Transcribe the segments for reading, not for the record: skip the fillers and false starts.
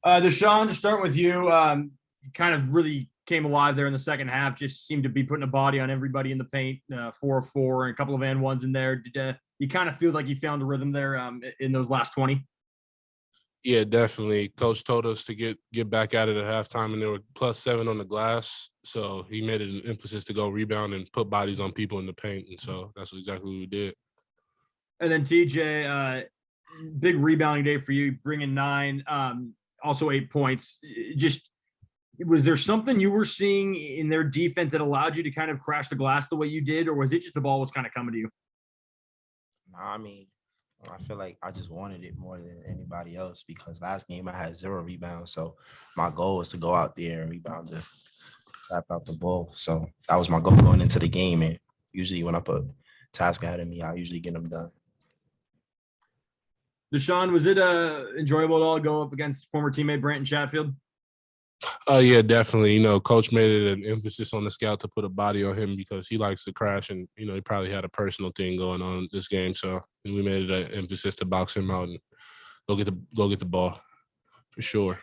Dishon, to start with you, you kind of really came alive there in the second half. Just seemed to be putting a body on everybody in the paint. 4-4 and a couple of and ones in there. Did you kind of feel like you found a rhythm there in those last 20? Yeah, definitely. Coach told us to get back at it at halftime, and there were +7 on the glass. So he made it an emphasis to go rebound and put bodies on people in the paint, and so that's exactly what we did. And then TJ, big rebounding day for you, bringing 9, also 8 points. Just was there something you were seeing in their defense that allowed you to kind of crash the glass the way you did, or was it just the ball was kind of coming to you? I mean, I feel like I just wanted it more than anybody else because last game I had 0 rebounds. So my goal was to go out there and rebound to tap out the ball. So that was my goal going into the game. And usually when I put task ahead of me, I usually get them done. Dishon, was it enjoyable at all to go up against former teammate Brandon Chatfield? Yeah, definitely. Coach made it an emphasis on the scout to put a body on him because he likes to crash, and he probably had a personal thing going on this game. So we made it an emphasis to box him out and go get the ball for sure.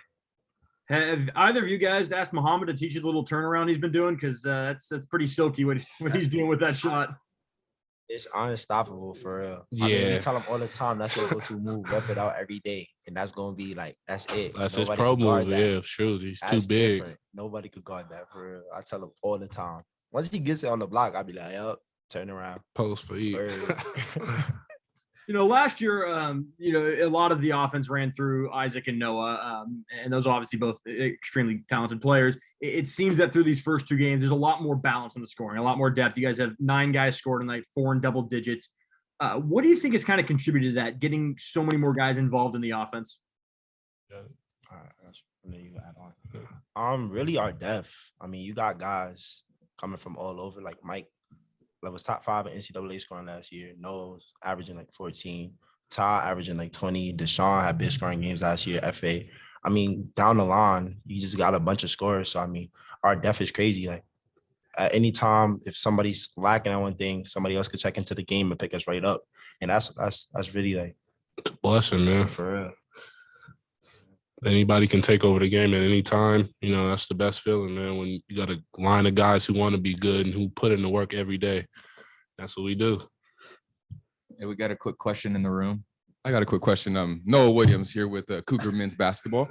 Have either of you guys asked Muhammad to teach you the little turnaround he's been doing? Because that's pretty silky what he's doing with that shot. It's unstoppable for real. Yeah. I mean, we tell him all the time that's his go-to move. Rep it out every day, and that's gonna be like that's it. That's Nobody his pro move. that. Yeah, sure. He's that's too big. Different. Nobody could guard that for real. I tell him all the time. Once he gets it on the block, I'll be like, "Yep, turn around, post for you." Last year, a lot of the offense ran through Isaac and Noah, and those are obviously both extremely talented players. It seems that through these first 2 games, there's a lot more balance in the scoring, a lot more depth. You guys have 9 guys scored tonight, 4 in double digits. What do you think has kind of contributed to that, getting so many more guys involved in the offense? Really our depth. I mean, you got guys coming from all over, like Mike. That was top 5 in NCAA scoring last year. Noah was averaging like 14. Ty averaging like 20. Dishon had big scoring games last year, FA. I mean, down the line, you just got a bunch of scorers. So, I mean, our depth is crazy. Like, at any time, if somebody's lacking at one thing, somebody else could check into the game and pick us right up. And that's really like it's a blessing, man. For real. Anybody can take over the game at any time. That's the best feeling, man, when you got a line of guys who want to be good and who put in the work every day. That's what we do. Hey, we got a quick question in the room. I got a quick question. Noah Williams here with Cougar men's basketball.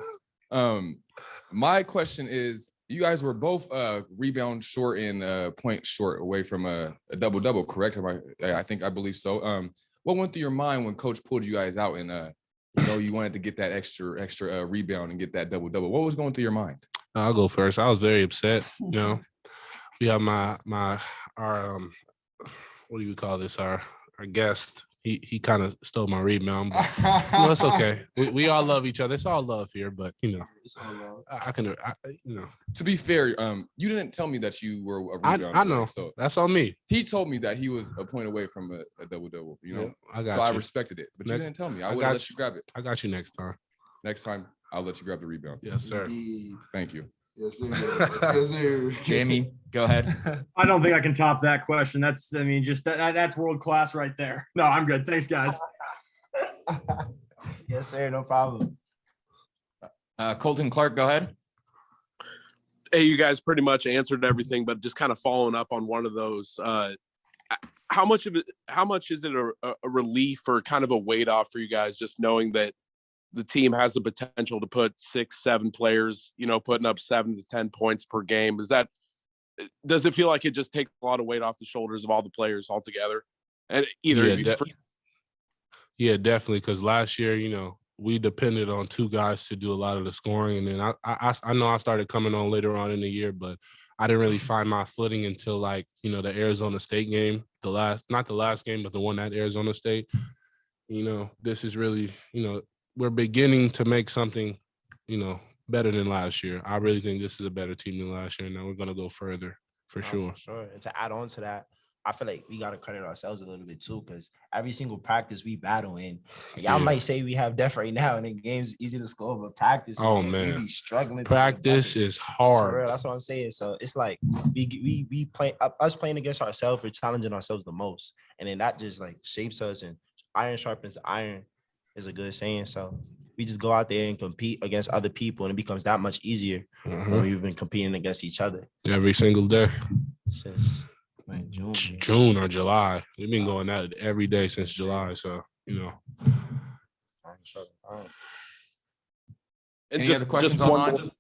My question is, you guys were both rebound short and point short away from a double-double, correct? I believe so. What went through your mind when Coach pulled you guys out and you wanted to get that extra rebound and get that double-double? What was going through your mind? I'll go first. I was very upset. We have our what do you call this? Our guest. He kind of stole my rebound, but it's okay. We all love each other. It's all love here, but it's all love. I can. To be fair, you didn't tell me that you were a rebounder. I know. So that's on me. He told me that he was a point away from a double-double. I respected it, but you didn't tell me. I would have let you grab it. I got you next time. Next time, I'll let you grab the rebound. Yes, sir. Thank you. Yes, sir. Yes, sir. Jamie, go ahead. I don't think I can top that question. That's world class right there. No, I'm good. Thanks, guys. Yes, sir. No problem. Colton Clark, go ahead. Hey, you guys pretty much answered everything, but just kind of following up on one of those. How much is it a relief or kind of a weight off for you guys, just knowing that the team has the potential to put 6-7 players, putting up 7 to 10 points per game? Does it feel like it just takes a lot of weight off the shoulders of all the players altogether? And yeah, definitely. Because last year, we depended on 2 guys to do a lot of the scoring, and then I know I started coming on later on in the year, but I didn't really find my footing until the Arizona State game, not the last game, but the one at Arizona State. This is really, we're beginning to make something, better than last year. I really think this is a better team than last year, and now we're going to go further for sure. For sure. And to add on to that, I feel like we got to credit ourselves a little bit too, because every single practice we battle in, y'all might say we have depth right now and the game's easy to score, but practice, man, we be struggling. Practice is hard. For real, that's what I'm saying. So it's like we play us playing against ourselves, we're challenging ourselves the most. And then that just shapes us, and iron sharpens iron is a good saying. So we just go out there and compete against other people, and it becomes that much easier when we've been competing against each other Every single day. since like June. June or July. We've been going at it every day since July. So, you know. And Any other questions online?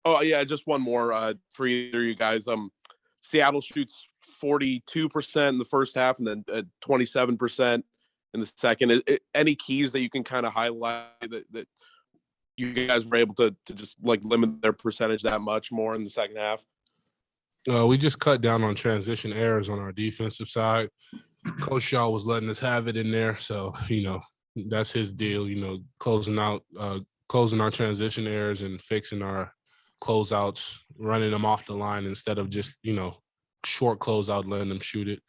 Oh yeah, just one more for either of you guys. Seattle shoots 42% in the first half, and then 27% in the second. Any keys that you can kind of highlight that you guys were able to just like limit their percentage that much more in the second half? We just cut down on transition errors on our defensive side. Coach Shaw was letting us have it in there, so you know that's his deal. You know, closing our transition errors and fixing our closeouts, running them off the line instead of just short closeout, letting them shoot it.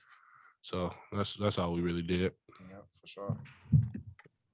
So that's all we really did. Yeah, for sure.